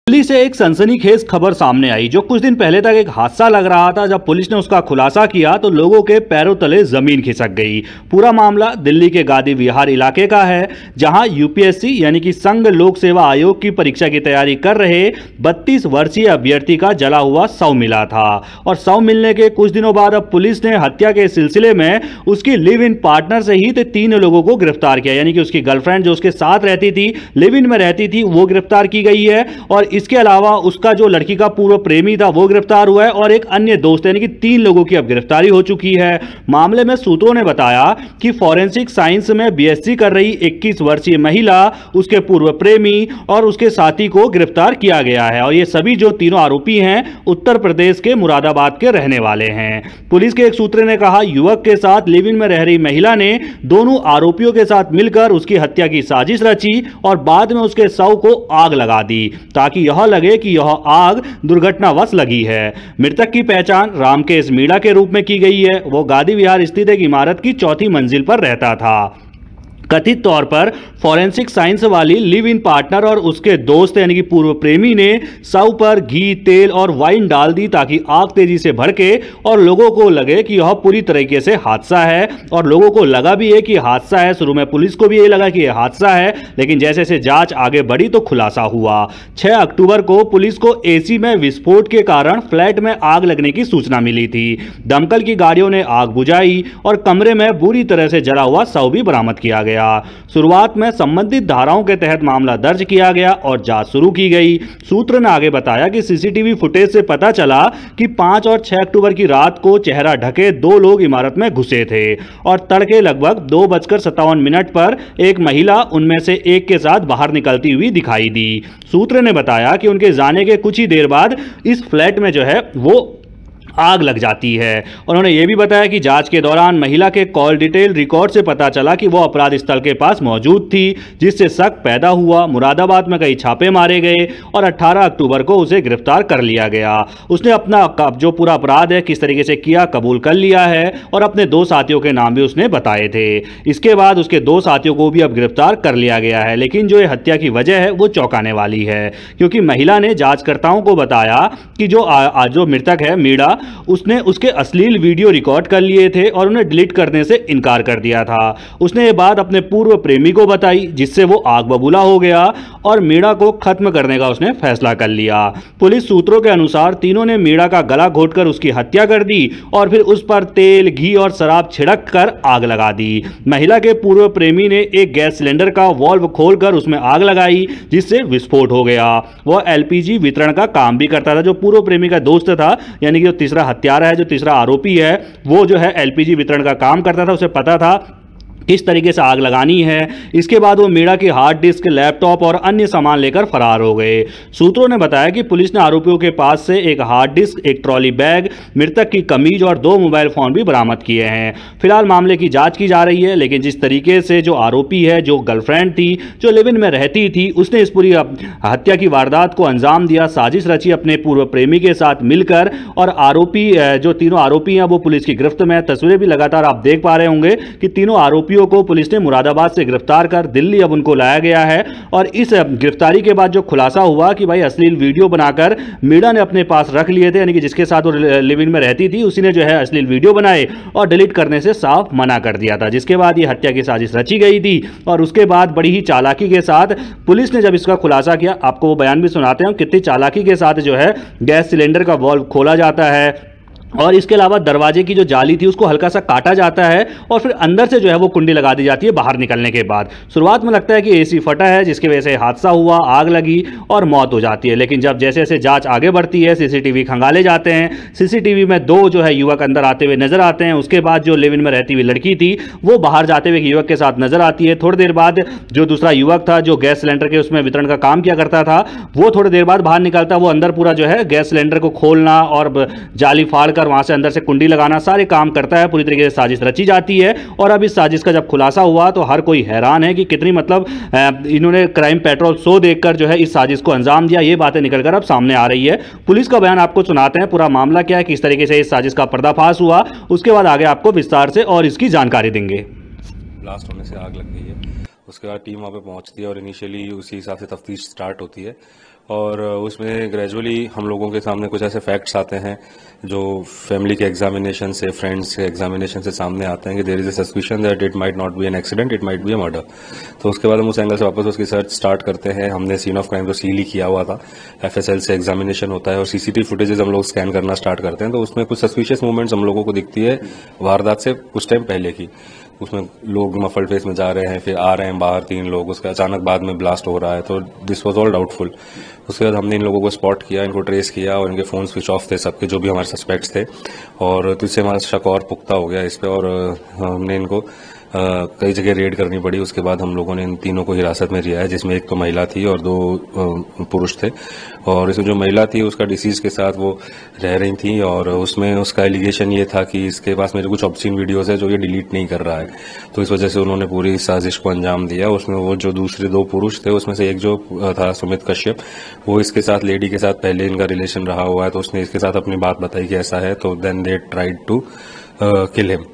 दिल्ली से एक सनसनीखेज खबर सामने आई जो कुछ दिन पहले तक एक हादसा लग रहा था। जब पुलिस ने उसका खुलासा किया तो लोगों के पैरों तले जमीन खिसक गई। पूरा मामला दिल्ली के गांधी विहार इलाके का है, जहां यूपीएससी यानी कि संघ लोक सेवा आयोग की परीक्षा की तैयारी कर रहे 32 वर्षीय अभ्यर्थी का जला हुआ शव मिला था। और शव मिलने के कुछ दिनों बाद अब पुलिस ने हत्या के सिलसिले में उसकी लिव इन पार्टनर सहित 3 लोगों को गिरफ्तार किया, यानी कि उसकी गर्लफ्रेंड जो उसके साथ रहती थी, लिव इन में रहती थी, वो गिरफ्तार की गई है। और इसके अलावा उसका जो लड़की का पूर्व प्रेमी था वो गिरफ्तार हुआ है और एक अन्य दोस्त, यानी कि 3 लोगों की अब गिरफ्तारी हो चुकी है। मामले में सूत्रों ने बताया कि फॉरेंसिक साइंस में बीएससी कर रही 21 वर्षीय महिला, उसके पूर्व प्रेमी और उसके साथी को गिरफ्तार किया गया है। और ये सभी जो तीनों आरोपी हैं उत्तर प्रदेश के मुरादाबाद के रहने वाले हैं। पुलिस के एक सूत्र ने कहा, युवक के साथ लिव इन में रह रही महिला ने दोनों आरोपियों के साथ मिलकर उसकी हत्या की साजिश रची और बाद में उसके शव को आग लगा दी ताकि यह लगे कि यह आग दुर्घटनावश लगी है। मृतक की पहचान रामकेश मीणा के रूप में की गई है। वो गांधी विहार स्थित एक इमारत की 4थी मंजिल पर रहता था। कथित तौर पर फॉरेंसिक साइंस वाली लिव इन पार्टनर और उसके दोस्त यानी कि पूर्व प्रेमी ने शव पर घी, तेल और वाइन डाल दी ताकि आग तेजी से भड़के और लोगों को लगे कि यह पूरी तरीके से हादसा है। और लोगों को लगा भी है कि हादसा है। शुरू में पुलिस को भी यही लगा कि यह हादसा है, लेकिन जैसे जैसे जांच आगे बढ़ी तो खुलासा हुआ। 6 अक्टूबर को पुलिस को एसी में विस्फोट के कारण फ्लैट में आग लगने की सूचना मिली थी। दमकल की गाड़ियों ने आग बुझाई और कमरे में बुरी तरह से जला हुआ शव भी बरामद किया गया। शुरुआत में संबंधित धाराओं के तहत मामला दर्ज किया गया और जांच शुरू की गई। सूत्र ने आगे बताया कि सीसीटीवी फुटेज से पता चला कि 5 और 6 अक्टूबर की रात को चेहरा ढके 2 लोग इमारत में घुसे थे और तड़के लगभग 2:57 पर एक महिला उनमें से एक के साथ बाहर निकलती हुई दिखाई दी। सूत्र ने बताया कि उनके जाने के कुछ ही देर बाद इस फ्लैट में जो है वो आग लग जाती है। उन्होंने यह भी बताया कि जांच के दौरान महिला के कॉल डिटेल रिकॉर्ड से पता चला कि वो अपराध स्थल के पास मौजूद थी, जिससे शक पैदा हुआ। मुरादाबाद में कई छापे मारे गए और 18 अक्टूबर को उसे गिरफ्तार कर लिया गया। उसने अपना जो पूरा अपराध है किस तरीके से किया कबूल कर लिया है और अपने 2 साथियों के नाम भी उसने बताए थे। इसके बाद उसके 2 साथियों को भी अब गिरफ्तार कर लिया गया है। लेकिन जो ये हत्या की वजह है वो चौंकाने वाली है, क्योंकि महिला ने जांचकर्ताओं को बताया कि जो मृतक है मीणा, उसने उसके अश्लील वीडियो रिकॉर्ड कर लिए थे और उन्हें डिलीट करने से इनकार कर दिया था। उसने ये बात अपने पूर्व प्रेमी को बताई, जिससे वो आग बबूला हो गया और मीणा को खत्म करने का उसने फैसला कर लिया। पुलिस सूत्रों के अनुसार तीनों ने मीणा का गला घोंटकर उसकी हत्या कर दी और फिर उस पर तेल, घी और शराब छिड़क कर आग लगा दी। महिला के पूर्व प्रेमी ने एक गैस सिलेंडर का वॉल्व खोलकर उसमें आग लगाई, जिससे विस्फोट हो गया। वह एलपीजी वितरण का काम भी करता था। जो पूर्व प्रेमी का दोस्त था, यानी कि जो तीसरा हत्यारा है, जो तीसरा आरोपी है, वो जो है एलपीजी वितरण का काम करता था। उसे पता था किस तरीके से आग लगानी है। इसके बाद वो मीणा की हार्ड डिस्क, लैपटॉप और अन्य सामान लेकर फरार हो गए। सूत्रों ने बताया कि पुलिस ने आरोपियों के पास से एक हार्ड डिस्क, एक ट्रॉली बैग, मृतक की कमीज और 2 मोबाइल फोन भी बरामद किए हैं। फिलहाल मामले की जांच की जा रही है, लेकिन जिस तरीके से जो आरोपी है, जो गर्लफ्रेंड थी, जो लिव इन में रहती थी, उसने इस पूरी हत्या की वारदात को अंजाम दिया, साजिश रची अपने पूर्व प्रेमी के साथ मिलकर। और आरोपी जो तीनों आरोपी हैं वो पुलिस की गिरफ्त में। तस्वीरें भी लगातार आप देख पा रहे होंगे कि तीनों आरोपियों को पुलिस ने मुरादाबाद से गिरफ्तार कर दिल्ली अब उनको लाया गया है। और इस गिरफ्तारी के बाद जो खुलासा हुआ कि भाई अश्लील वीडियो बनाकर मीणा ने अपने पास रख लिए थे, यानी कि जिसके साथ वो लिव इन में रहती थी, उसी ने जो है अश्लील वीडियो बनाए और डिलीट करने से साफ मना कर दिया था। जिसके बाद ये हत्या की साजिश रची गई थी और उसके बाद बड़ी ही चालाकी के साथ पुलिस ने जब इसका खुलासा किया, आपको वो बयान भी सुनाते हैं कितनी चालाकी के साथ जो है गैस सिलेंडर का वॉल्व खोला जाता है और इसके अलावा दरवाजे की जो जाली थी उसको हल्का सा काटा जाता है और फिर अंदर से जो है वो कुंडी लगा दी जाती है बाहर निकलने के बाद। शुरुआत में लगता है कि एसी फटा है, जिसकी वजह से हादसा हुआ, आग लगी और मौत हो जाती है। लेकिन जब जैसे जैसे जांच आगे बढ़ती है, सीसीटीवी खंगाले जाते हैं। सीसीटीवी में 2 जो है युवक अंदर आते हुए नजर आते हैं। उसके बाद जो लिव इन में रहती हुई लड़की थी वो बाहर जाते हुए युवक के साथ नजर आती है। थोड़ी देर बाद जो दूसरा युवक था, जो गैस सिलेंडर के उसमें वितरण का काम किया करता था, वो थोड़ी देर बाद बाहर निकलता। वो अंदर पूरा जो है गैस सिलेंडर को खोलना और जाली फाड़कर वहां से अंदर से लगाना सारे काम करता है। पूरी तरीके से साजिश रची जाती है। और अब इस साजिश का जब खुलासा हुआ तो हर कोई हैरान है कि कितनी इन्होंने क्राइम पेट्रोल शो देखकर जो है इस साजिश को अंजाम दिया। ये बातें निकलकर अब सामने आ रही है। पुलिस का बयान आपको सुनाते हैं, पूरा मामला क्या है, किस तरीके से इस साजिश का पर्दाफाश हुआ, उसके बाद आगे आपको विस्तार से और इसकी जानकारी देंगे। ब्लास्ट होने से आग लग गई है, उसके बाद टीम वहाँ पे पहुँचती है और इनिशियली उसी हिसाब से तफ्तीश स्टार्ट होती है और उसमें ग्रेजुअली हम लोगों के सामने कुछ ऐसे फैक्ट्स आते हैं जो फैमिली के एग्जामिनेशन से, फ्रेंड्स के एग्जामिनेशन से सामने आते हैं कि there is a suspicion that it might not be an accident, it might be a murder. तो उसके बाद हम उस एंगल से वापस उसकी सर्च स्टार्ट करते हैं। हमने सीन ऑफ क्राइम को सील ही किया हुआ था, FSL से एग्जामिनेशन होता है और सीसीटीवी फुटेजेस हम लोग स्कैन करना स्टार्ट करते हैं। तो उसमें कुछ सस्पिशियस मूवमेंट्स हम लोगों को दिखती है वारदात से कुछ टाइम पहले की। उसमें लोग मफल्ड फेस में जा रहे हैं, फिर आ रहे हैं बाहर 3 लोग, उसके अचानक बाद में ब्लास्ट हो रहा है। तो दिस वाज ऑल डाउटफुल। उसके बाद हमने इन लोगों को स्पॉट किया, इनको ट्रेस किया और इनके फोन स्विच ऑफ थे सबके, जो भी हमारे सस्पेक्ट्स थे। और तो इससे हमारा शक और पुख्ता हो गया इस पे और हमने इनको कई जगह रेड करनी पड़ी। उसके बाद हम लोगों ने इन तीनों को हिरासत में लिया है, जिसमें एक तो महिला थी और 2 पुरुष थे। और इसमें जो महिला थी उसका डिसीज के साथ वो रह रही थी और उसमें उसका एलिगेशन ये था कि इसके पास मेरे कुछ ऑब्सीन वीडियोस है जो ये डिलीट नहीं कर रहा है। तो इस वजह से उन्होंने पूरी साजिश को अंजाम दिया। उसमें वो जो दूसरे 2 पुरुष थे उसमें से एक जो था सुमित कश्यप, वो इसके साथ लेडी के साथ पहले इनका रिलेशन रहा हुआ है, तो उसने इसके साथ अपनी बात बताई कि ऐसा है। तो then they tried to kill him.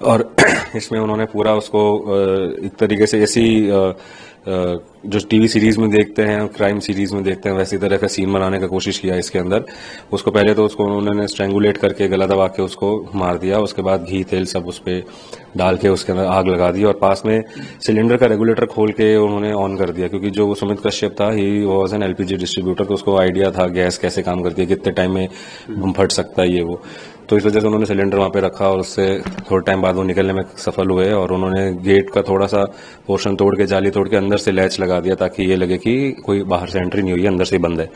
और इसमें उन्होंने पूरा उसको एक तरीके से ऐसी जो टीवी सीरीज में देखते हैं, क्राइम सीरीज में देखते हैं, वैसी तरह का सीन बनाने का कोशिश किया इसके अंदर। उसको पहले तो उसको उन्होंने स्ट्रेंगुलेट करके गला दबा के उसको मार दिया। उसके बाद घी तेल सब उस पर डाल के उसके अंदर आग लगा दी और पास में सिलेंडर का रेगुलेटर खोल के उन्होंने ऑन कर दिया, क्योंकि जो सुमित कश्यप था he was an LPG distributor, तो उसको आइडिया था गैस कैसे काम करती है, कितने टाइम में फट सकता है ये वो। तो इस वजह से उन्होंने सिलेंडर वहां पे रखा और उससे थोड़े टाइम बाद वो निकलने में सफल हुए और उन्होंने गेट का थोड़ा सा पोर्शन तोड़ के, जाली तोड़ के अंदर से लैच लगा दिया ताकि ये लगे कि कोई बाहर से एंट्री नहीं हुई है, अंदर से बंद है।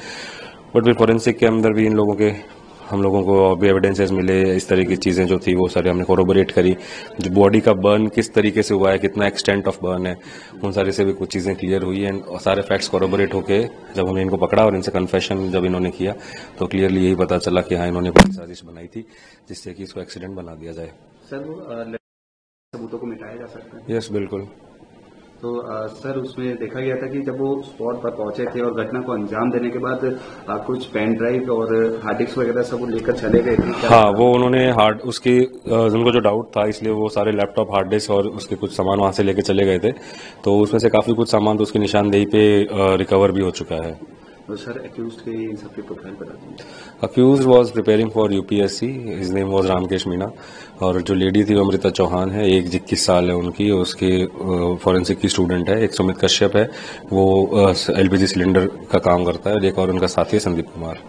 बट फिर फोरेंसिक के अंदर भी हम लोगों को भी एविडेंसेस मिले, इस तरह की चीज़ें जो थी वो सारी हमने कोरोबोरेट करी। जो बॉडी का बर्न किस तरीके से हुआ है, कितना एक्सटेंट ऑफ बर्न है, उन सारे से भी कुछ चीज़ें क्लियर हुई एंड सारे फैक्ट्स कोरोबोरेट होके जब हमने इनको पकड़ा और इनसे कन्फेशन जब इन्होंने किया तो क्लियरली यही पता चला कि हाँ, इन्होंने पूरी साजिश बनाई थी जिससे कि इसको एक्सीडेंट बना दिया जाए। सर वो सबूतों को मिटाया जा सकता है? यस, बिल्कुल। तो सर उसमें देखा गया था कि जब वो स्पॉट पर पहुंचे थे और घटना को अंजाम देने के बाद कुछ पेन ड्राइव और हार्ड डिस्क वगैरह सब लेकर चले गए थे। हाँ, वो उन्होंने उनको जो डाउट था इसलिए वो सारे लैपटॉप, हार्ड डिस्क और उसके कुछ सामान वहां से लेके चले गए थे। तो उसमें से काफी कुछ सामान तो उसकी निशानदेही पे रिकवर भी हो चुका है। तो सर अक्यूज्ड के इन सबकी प्रोफाइल बता दीजिए। Accused was preparing for UPSC, his name was Ramkesh Meena. और जो लेडी थी वो अमृता चौहान है, एज 21 साल है उनकी, उसके फॉरेंसिक की स्टूडेंट है। एक सुमित कश्यप है, वो LPG सिलेंडर का काम करता है। एक और उनका साथी है संदीप कुमार।